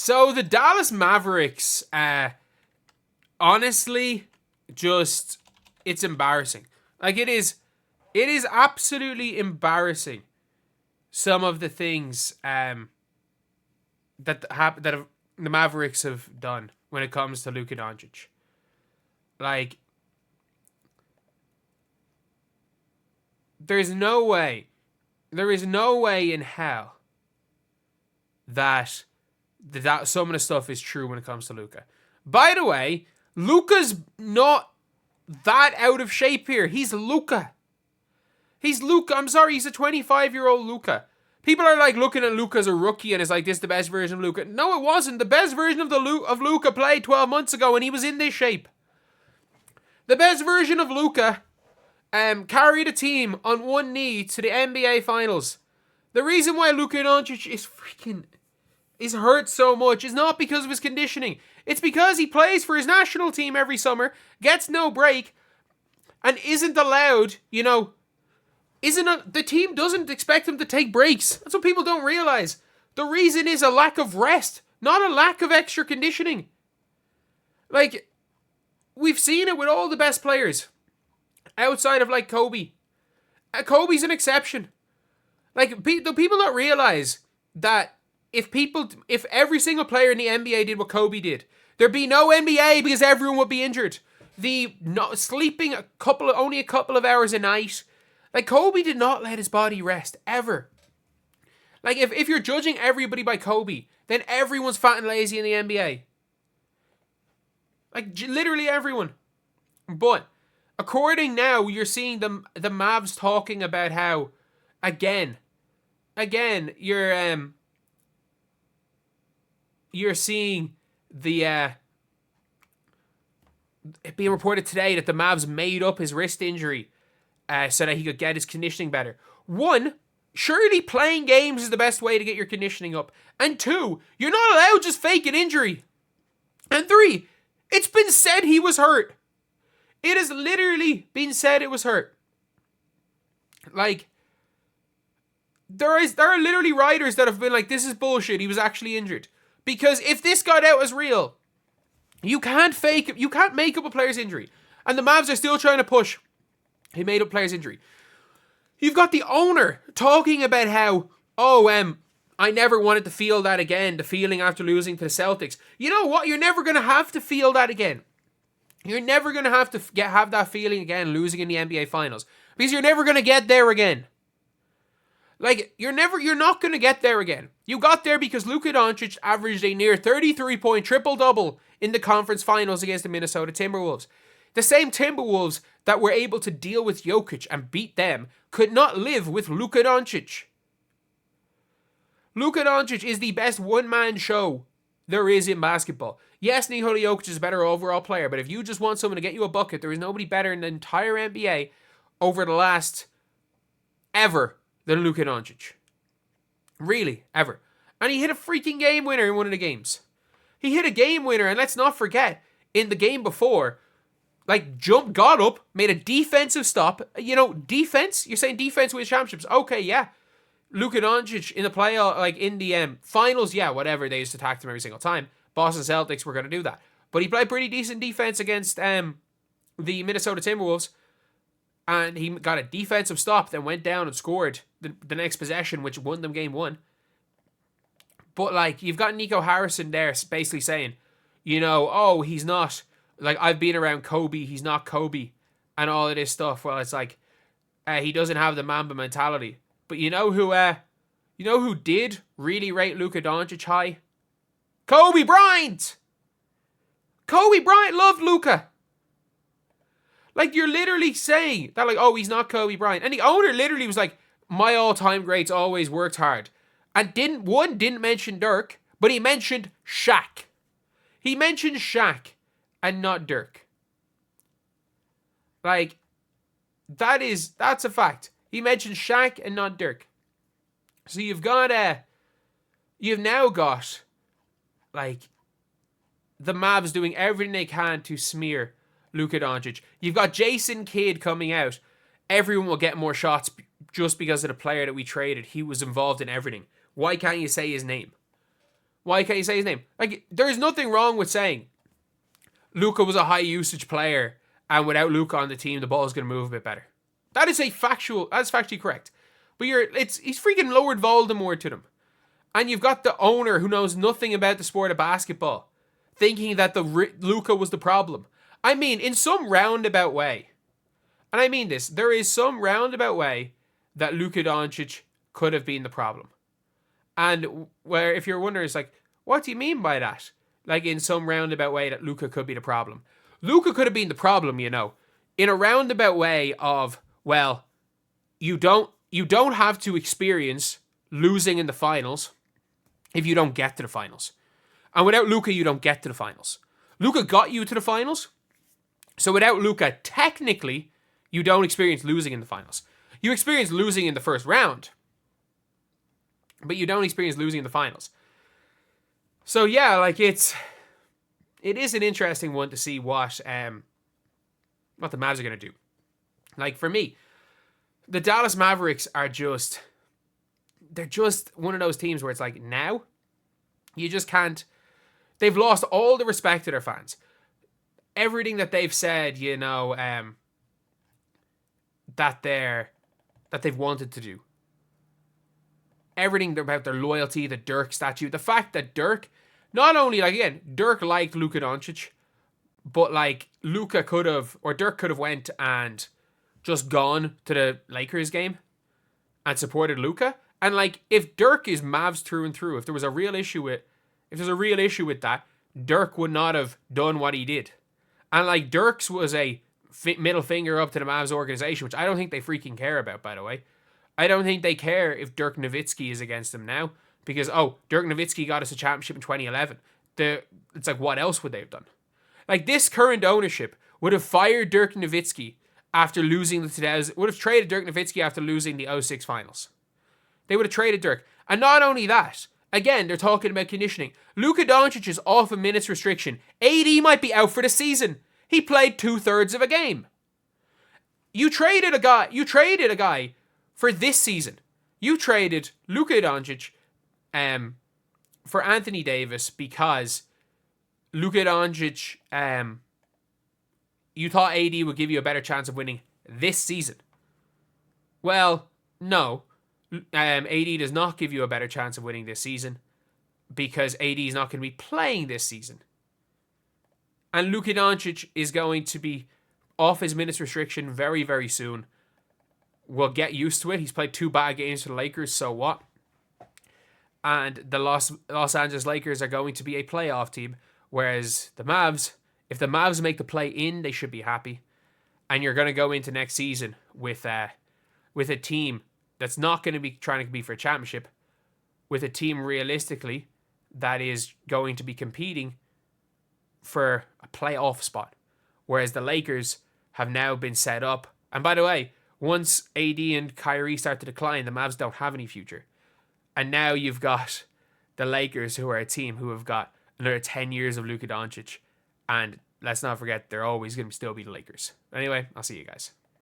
So the Dallas Mavericks, honestly, it's embarrassing. Like it is absolutely embarrassing. Some of the things that the Mavericks have done when it comes to Luka Doncic. Like, there is no way in hell that some of the stuff is true when it comes to Luka. By the way, Luka's not that out of shape here. He's Luka. I'm sorry, he's a 25-year-old Luka. People are like looking at Luka as a rookie and it's like, this is the best version of Luka. No, it wasn't. The best version of Luka played 12 months ago and he was in this shape. The best version of Luka carried a team on one knee to the NBA Finals. The reason why Luka Doncic is hurt so much is not because of his conditioning. It's because he plays for his national team every summer, gets no break, and isn't allowed, the team doesn't expect him to take breaks. That's what people don't realize. The reason is a lack of rest, not a lack of extra conditioning. Like, we've seen it with all the best players. Outside of, like, Kobe. Kobe's an exception. Like, do people not realize that if every single player in the NBA did what Kobe did, there'd be no NBA because everyone would be injured. Sleeping only a couple of hours a night. Like, Kobe did not let his body rest, ever. Like, if you're judging everybody by Kobe, then everyone's fat and lazy in the NBA. Like, literally everyone. But, according now, you're seeing the Mavs talking about how, again, you're seeing the, it being reported today that the Mavs made up his wrist injury so that he could get his conditioning better. One, surely playing games is the best way to get your conditioning up. And two, you're not allowed to just fake an injury. And three, it's been said he was hurt. It has literally been said it was hurt. Like, there are literally writers that have been like, this is bullshit, he was actually injured. Because if this got out as real, you can't make up a player's injury. And the Mavs are still trying to push. He made up player's injury. You've got the owner talking about how, I never wanted to feel that again, the feeling after losing to the Celtics. You know what? You're never going to have to feel that again. You're never going to have that feeling again losing in the NBA Finals. Because you're never going to get there again. Like, you're not going to get there again. You got there because Luka Doncic averaged a near 33-point triple-double in the conference finals against the Minnesota Timberwolves. The same Timberwolves that were able to deal with Jokic and beat them could not live with Luka Doncic. Luka Doncic is the best one-man show there is in basketball. Yes, Nikola Jokic is a better overall player, but if you just want someone to get you a bucket, there is nobody better in the entire NBA over the last ever than Luka Doncic. Really, ever. And he hit a freaking game winner in one of the games. He hit a game winner, and let's not forget, in the game before, got up, made a defensive stop. Defense? You're saying defense wins championships. Okay, yeah. Luka Doncic in the playoff, in the finals, yeah, whatever. They used to attack them every single time. Boston Celtics were going to do that. But he played pretty decent defense against the Minnesota Timberwolves. And he got a defensive stop, then went down and scored the next possession, which won them game one. But, you've got Nico Harrison there basically saying, he's not, I've been around Kobe, he's not Kobe, and all of this stuff. Well, it's he doesn't have the Mamba mentality. But you know who did really rate Luka Doncic high? Kobe Bryant! Kobe Bryant loved Luka. You're literally saying that, he's not Kobe Bryant. And the owner literally was like, my all-time greats always worked hard. And didn't mention Dirk, but he mentioned Shaq. He mentioned Shaq and not Dirk. That's a fact. He mentioned Shaq and not Dirk. So you've now got, the Mavs doing everything they can to smear Luka Doncic. You've got Jason Kidd coming out. Everyone will get more shots just because of the player that we traded. He was involved in everything. Why can't you say his name? Why can't you say his name? Like, there is nothing wrong with saying Luka was a high usage player, and without Luka on the team, the ball is going to move a bit better. That's factually correct. But he's freaking lowered Voldemort to them. And you've got the owner who knows nothing about the sport of basketball thinking that Luka was the problem. I mean, in some roundabout way, and I mean this, there is some roundabout way that Luka Doncic could have been the problem. And where, if you're wondering, it's like, what do you mean by that? Like, in some roundabout way that Luka could be the problem. Luka could have been the problem, in a roundabout way of, well, you don't have to experience losing in the finals if you don't get to the finals. And without Luka, you don't get to the finals. Luka got you to the finals. So without Luka, technically, you don't experience losing in the finals. You experience losing in the first round, but you don't experience losing in the finals. So yeah, like it is an interesting one to see what the Mavs are going to do. Like, for me, the Dallas Mavericks they're just one of those teams where it's like, now you just can't. They've lost all the respect to their fans. Everything that they've said, that they've wanted to do. Everything about their loyalty, the Dirk statue, the fact that Dirk, not only, like, again, Dirk liked Luka Doncic, but like Dirk could have went and just gone to the Lakers game and supported Luka. And like, if Dirk is Mavs through and through, if there's a real issue with that, Dirk would not have done what he did. And like, Dirk's was a middle finger up to the Mavs organization, which I don't think they freaking care about, by the way. I don't think they care if Dirk Nowitzki is against them now, because, Dirk Nowitzki got us a championship in 2011. It's like, what else would they have done? Like, this current ownership would have fired Dirk Nowitzki after losing would have traded Dirk Nowitzki after losing the 06 finals. They would have traded Dirk. And not only that, again, they're talking about conditioning. Luka Doncic is off a minutes restriction. AD might be out for the season. He played 2/3 of a game. You traded a guy for this season. You traded Luka Doncic for Anthony Davis because Luka Doncic, you thought AD would give you a better chance of winning this season. Well, no. AD does not give you a better chance of winning this season because AD is not going to be playing this season. And Luka Doncic is going to be off his minutes restriction very, very soon. We'll get used to it. He's played 2 bad games for the Lakers, so what? And the Los Angeles Lakers are going to be a playoff team, whereas the Mavs, if the Mavs make the play-in, they should be happy. And you're going to go into next season with a team that's not going to be trying to be for a championship, with a team realistically that is going to be competing for a playoff spot. Whereas the Lakers have now been set up. And by the way, once AD and Kyrie start to decline, the Mavs don't have any future. And now you've got the Lakers, who are a team who have got another 10 years of Luka Doncic. And let's not forget, they're always going to still be the Lakers. Anyway, I'll see you guys.